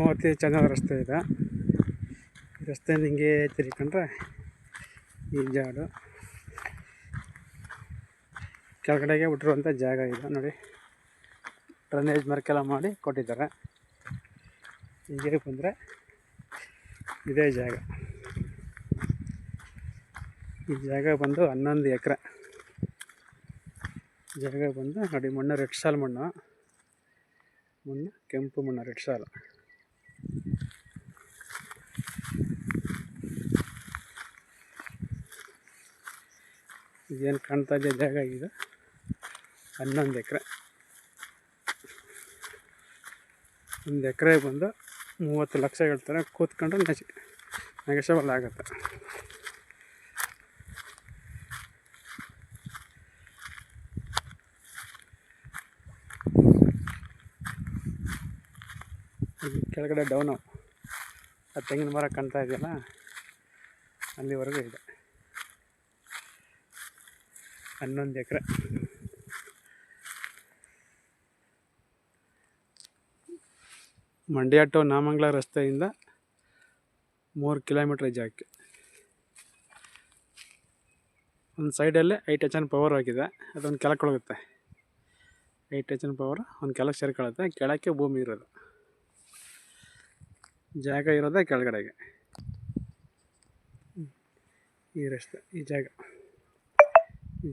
ಪದ್ಮಾವತಿ ಚೆನ್ನಾದ ರಸ್ತೆ ಇದೆ. ರಸ್ತೆಯಿಂದ ಹಿಂಗೆ ತಿರ್ಕೊಂಡ್ರೆ ಈ ಜಾಡು ಕೆಳಗಡೆಗೆ ಬಿಟ್ಟಿರುವಂಥ ಜಾಗ ಇದೆ ನೋಡಿ. ಡ್ರೈನೇಜ್ ಮಾರ್ಕೆಲ್ಲ ಮಾಡಿ ಕೊಟ್ಟಿದ್ದಾರೆ. ಹೀಗೆ ಬಂದರೆ ಇದೇ ಜಾಗ. ಈ ಜಾಗ ಬಂದು 11 ಎಕರೆ ಜಾಗ ಬಂದು ನೋಡಿ. ಮಣ್ಣು ರೆಡ್ ಸಾಲ್ ಮಣ್ಣು ಕೆಂಪು ಮಣ್ಣು ರೆಡ್ ಸಾಲ್. ಏನು ಕಾಣ್ತಾ ಇದೆ ಜಾಗ ಇದು 11 ಎಕರೆ. 1 ಎಕರೆ ಬಂದು 30 ಲಕ್ಷ ಹೇಳ್ತಾರೆ. ಕೂತ್ಕೊಂಡ್ರೆ ನೆಗೆಷಬಲ್ ಆಗುತ್ತೆ. ಕೆಳಗಡೆ ಡೌನು ಆ ತೆಂಗಿನ ಮರ ಕಾಣ್ತಾ ಇದೆಯಲ್ಲ, ಅಲ್ಲಿವರೆಗೂ ಇದೆ. 11 ಎಕರೆ. ಮಂಡ್ಯ ಟು ನಾಮಂಗಲ ರಸ್ತೆಯಿಂದ 3 ಕಿಲೋಮೀಟ್ರ್ ಈ ಜಾಗಕ್ಕೆ. ಒಂದು ಸೈಡಲ್ಲೇ 8 HN ಪವರ್ ಆಗಿದೆ. ಅದೊಂದು ಕೆಳಕ್ಕೆ ಹೋಗುತ್ತೆ. 8 HN ಪವರ್ ಒಂದು ಕೆಳಕ್ಕೆ ಸೇರ್ಕೊಳ್ಳುತ್ತೆ. ಕೆಳಕ್ಕೆ ಭೂಮಿ ಇರೋದು. ಜಾಗ ಇರೋದೇ ಕೆಳಗಡೆಗೆ. ಈ ರಸ್ತೆ ಈ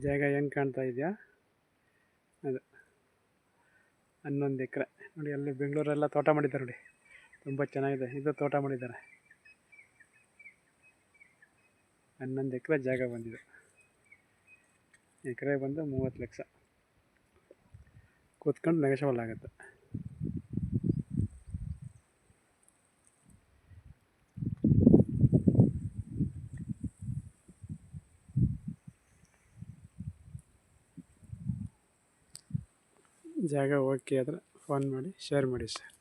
ಜಾಗ ಏನು ಕಾಣ್ತಾ ಇದೆಯಾ ಅದು 11 ಎಕರೆ. ನೋಡಿ ಅಲ್ಲಿ ಬೆಂಗಳೂರೆಲ್ಲ ತೋಟ ಮಾಡಿದ್ದಾರೆ ನೋಡಿ, ತುಂಬ ಚೆನ್ನಾಗಿದೆ. ಇದು ತೋಟ ಮಾಡಿದ್ದಾರೆ. 11 ಎಕರೆ ಜಾಗ ಬಂದಿದೆ. ಎಕರೆ ಬಂದು 30 ಲಕ್ಷ. ಕೂತ್ಕೊಂಡು ನೆಗೆಷಬಲ್ ಆಗುತ್ತೆ. ಜಾಗ ಓಕೆ ಆದರೆ ಫೋನ್ ಮಾಡಿ ಶೇರ್ ಮಾಡಿ ಸರ್.